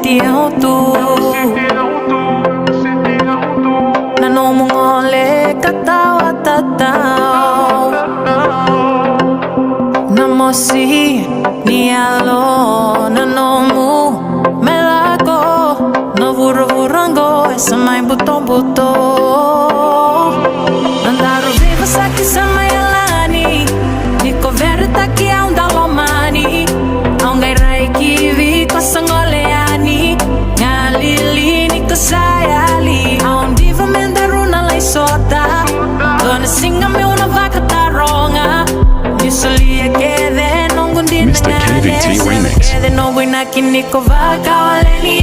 city auto na no mongole katawa tatao na mosi ni alo na nomu melako no vurango essa mai buto andaru viva saki sama yalani niko verita ki aunda lomani aungai rai ki vi kosangoleani ngalili niko sayali aun diva mendaruna lai sota dona singa me una vaca taronga nisolia kede nongundina Mr. KVT Remix. kede no buina ki niko Vakawaleni.